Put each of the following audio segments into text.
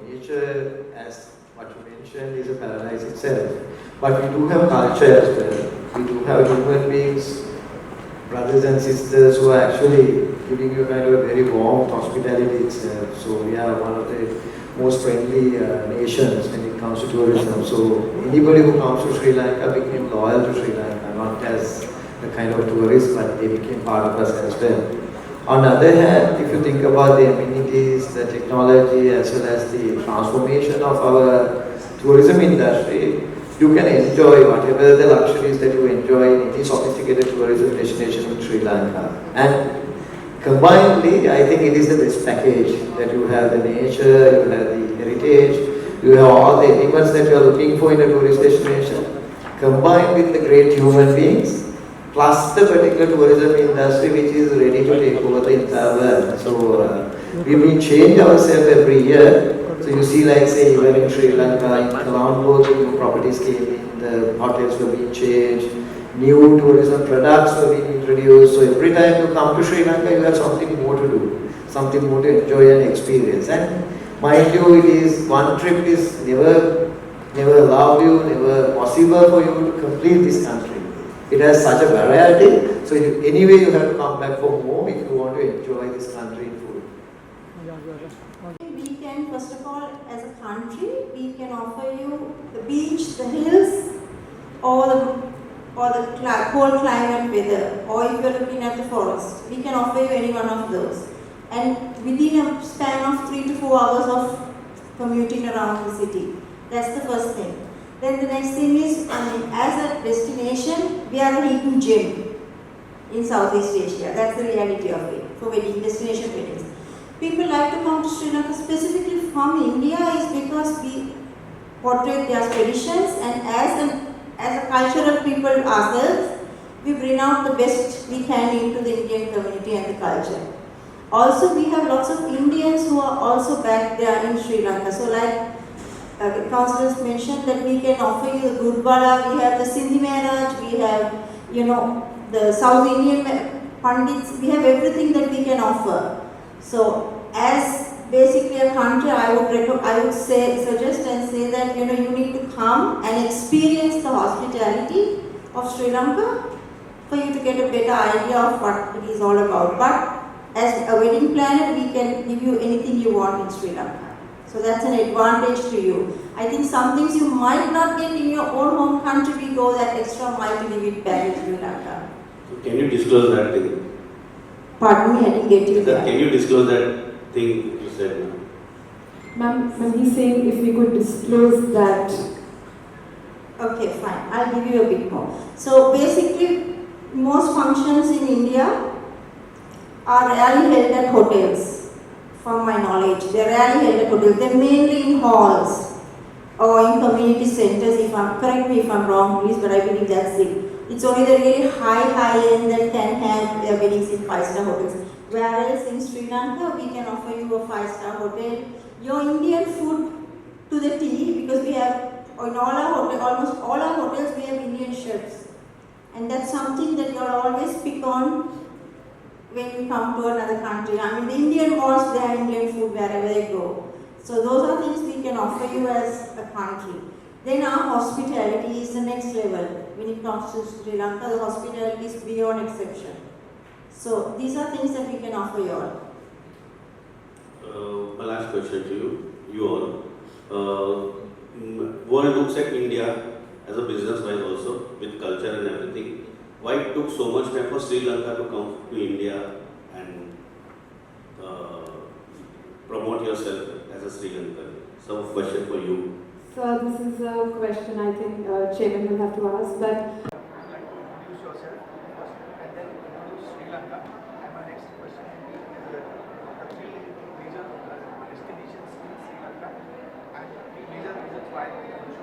nature, as what you mentioned, is a paradise itself. But we do have culture as well. We do have human beings, brothers and sisters who are actually giving you kind of a very warm hospitality itself. So we are one of the most friendly nations when it comes to tourism. So anybody who comes to Sri Lanka became loyal to Sri Lanka, not as a kind of tourist, but they became part of us as well. On the other hand, if you think about the amenities, the technology, as well as the transformation of our tourism industry, you can enjoy whatever the luxuries that you enjoy in any sophisticated tourism destination in Sri Lanka. And combinedly, I think it is the best package that you have the nature, you have the heritage, you have all the elements that you are looking for in a tourist destination, combined with the great human beings, plus the particular tourism industry which is ready to take over the entire world. So we will change ourselves every year. So you see, like say, even in Sri Lanka, in Colombo, the new properties came in, the hotels were being changed, new tourism products were being introduced. So every time you come to Sri Lanka, you have something more to do, something more to enjoy and experience. And mind you, it is one trip is never allowed you, never possible for you to complete this country. It has such a variety. So anyway, you have to come back for more if you want to enjoy this country in full. We can, first of all, as a country, we can offer you the beach, the hills, or the cold climate weather, or if you're looking at the forest, we can offer you any one of those. And within a span of 3 to 4 hours of commuting around the city. That's the first thing. Then the next thing is, as a destination, we are a hidden gem in Southeast Asia. That's the reality of it, for destination weddings. People like to come to Sri Lanka specifically from India is because we portray their traditions, and as a cultural people ourselves, we bring out the best we can into the Indian community and the culture. Also, we have lots of Indians who are also back there in Sri Lanka. So like councillors mentioned that we can offer you the Gurdwara, we have the Sindhi Maharaj, we have, the South Indian Pandits, we have everything that we can offer. So as basically a country, I would suggest and say that you need to come and experience the hospitality of Sri Lanka for you to get a better idea of what it is all about. But as a wedding planner, we can give you anything you want in Sri Lanka. So that's an advantage to you. I think some things you might not get in your own home country, we go that extra mile to give it back in Sri Lanka. So can you disclose that thing? Pardon me, I didn't get you there. Can you disclose that thing you said now? Ma'am, he's saying if we could disclose that. Okay, fine. I'll give you a bit more. So basically, most functions in India are rarely held at hotels. From my knowledge, they're rarely held at hotels. They're mainly in halls or in community centers. Correct me if I'm wrong, please, but I believe that's it. It's only the really high end that can have their weddings in 5-star hotels. Whereas in Sri Lanka, we can offer you a 5-star hotel. Your Indian food to the T, because we have in all our hotels, almost all our hotels, we have Indian chefs, and that's something that you'll always pick on when you come to another country. I mean, the Indian wants their Indian food wherever they go. So those are things we can offer you as a country. Then our hospitality is the next level. When it comes to Sri Lanka, the hospitality is beyond exception. So these are things that we can offer you all. My last question to you all. World looks at India as a business-wise also, with culture and everything. Why it took so much time for Sri Lanka to come to India and promote yourself as a Sri Lankan? Some question for you. So this is a question I think Chairman will have to ask, but I'd like to introduce yourself first and then introduce Sri Lanka. And my next question will be the 3 major destinations in Sri Lanka and 3 major reasons why you should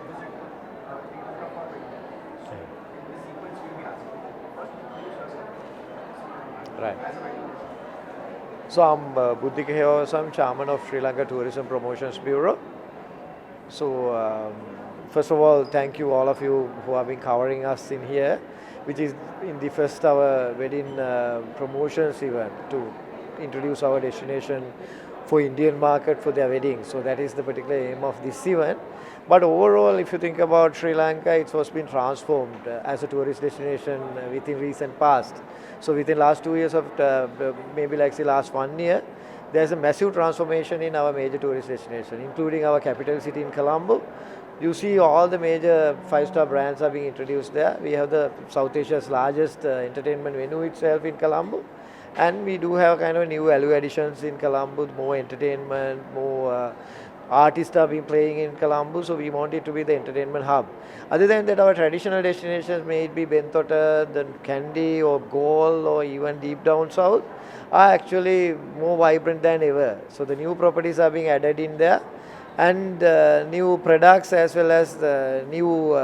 visit Sri Lanka for wedding. So in this sequence we will be asking. First, introduce yourself. Right. As a wedding. So I'm Buddhika Hewasa, I'm chairman of Sri Lanka Tourism Promotions Bureau. So first of all, thank you all of you who have been covering us in here, which is in the first our wedding promotions event to introduce our destination for Indian market for their weddings. So that is the particular aim of this event. But overall, if you think about Sri Lanka, it was been transformed as a tourist destination within recent past. So within last 2 years of maybe like say last 1 year, there's a massive transformation in our major tourist destination, including our capital city in Colombo. You see all the major five-star brands are being introduced there. We have the South Asia's largest entertainment venue itself in Colombo. And we do have kind of new value additions in Colombo, more entertainment, more artists are being playing in Colombo, so we want it to be the entertainment hub. Other than that, our traditional destinations, may it be Bentota, then Kandy or Galle or even deep down south, are actually more vibrant than ever. So the new properties are being added in there, and new products as well as the new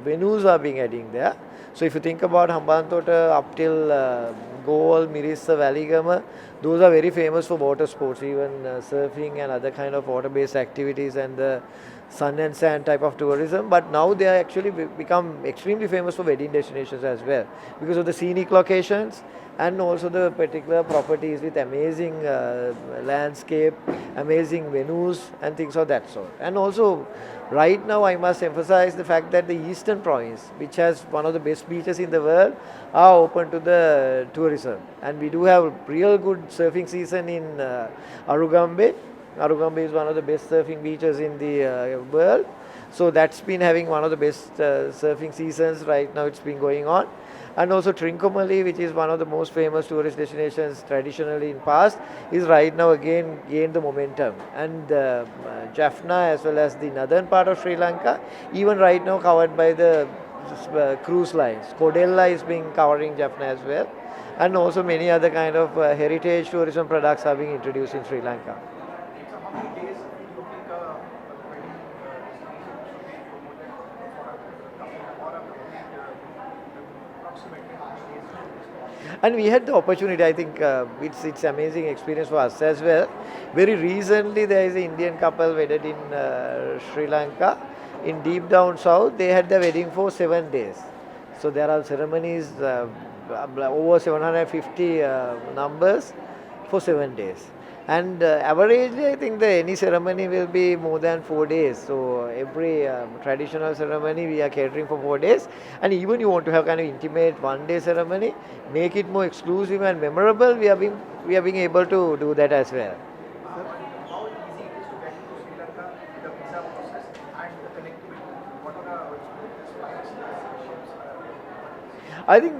venues are being added there. So if you think about Hambantota up till Galle, Mirissa, Valigama, those are very famous for water sports, even surfing and other kind of water-based activities and the sun and sand type of tourism. But now they are actually become extremely famous for wedding destinations as well, because of the scenic locations and also the particular properties with amazing landscape, amazing venues and things of that sort. And also, right now I must emphasize the fact that the eastern province, which has one of the best beaches in the world, are open to the tourism. And we do have real good surfing season in Arugambe. Arugambe is one of the best surfing beaches in the world. So that's been having one of the best surfing seasons right now. It's been going on. And also Trincomalee, which is one of the most famous tourist destinations traditionally in past, is right now again gained the momentum. And Jaffna as well as the northern part of Sri Lanka, even right now covered by the cruise lines. Kodella is being covering Jaffna as well. And also many other kind of heritage tourism products are being introduced in Sri Lanka. So how many days do you think a wedding destination should be promoted for a couple or a complete approximately how many days should this be? And we had the opportunity, I think it's amazing experience for us as well. Very recently there is an Indian couple wedded in Sri Lanka, in deep down south. They had their wedding for 7 days. So there are ceremonies, over 750 numbers for 7 days. And averagely, I think any ceremony will be more than 4 days. So every traditional ceremony we are catering for 4 days. And even you want to have kind of intimate 1 day ceremony, make it more exclusive and memorable, we are being able to do that as well. How easy it is to get to Sri Lanka, the visa process and the connectivity? What are the flights, ships? I think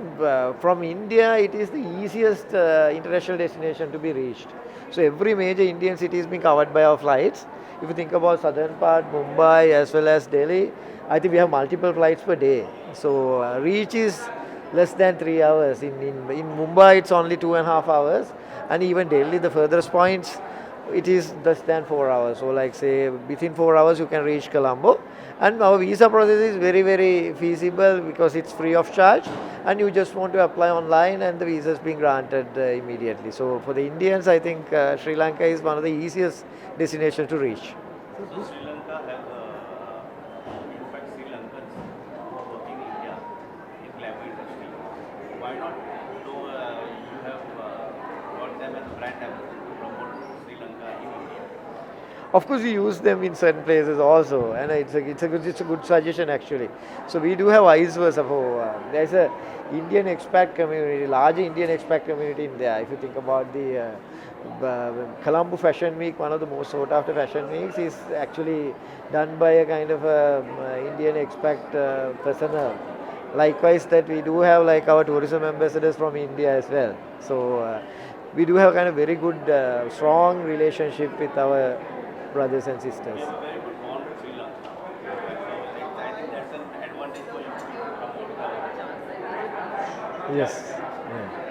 from India, it is the easiest international destination to be reached. So every major Indian city is being covered by our flights. If you think about southern part, Mumbai as well as Delhi, I think we have multiple flights per day. So reach is less than 3 hours. In Mumbai, it's only 2.5 hours. And even Delhi, the furthest points, it is less than 4 hours. So like say within 4 hours you can reach Colombo. And our visa process is very, very feasible because it's free of charge, and you just want to apply online and the visa is being granted immediately. So for the Indians, I think Sri Lanka is one of the easiest destinations to reach. So Sri Lanka has, in fact, Sri Lankans who are working in India in glamour industry. Why not you have got them as a brand ambassador to promote Sri Lanka in India? Of course, we use them in certain places also, and it's a good suggestion actually. So we do have vice versa. There's a Indian expat community, large Indian expat community in there. If you think about the Colombo Fashion Week, one of the most sought after fashion weeks, is actually done by a kind of Indian expat personnel. Likewise, that we do have like our tourism ambassadors from India as well. So we do have kind of very good, strong relationship with our brothers and sisters. We have a very good bond with Sri Lanka. I think that's an advantage for you to promote the Yes. Yeah.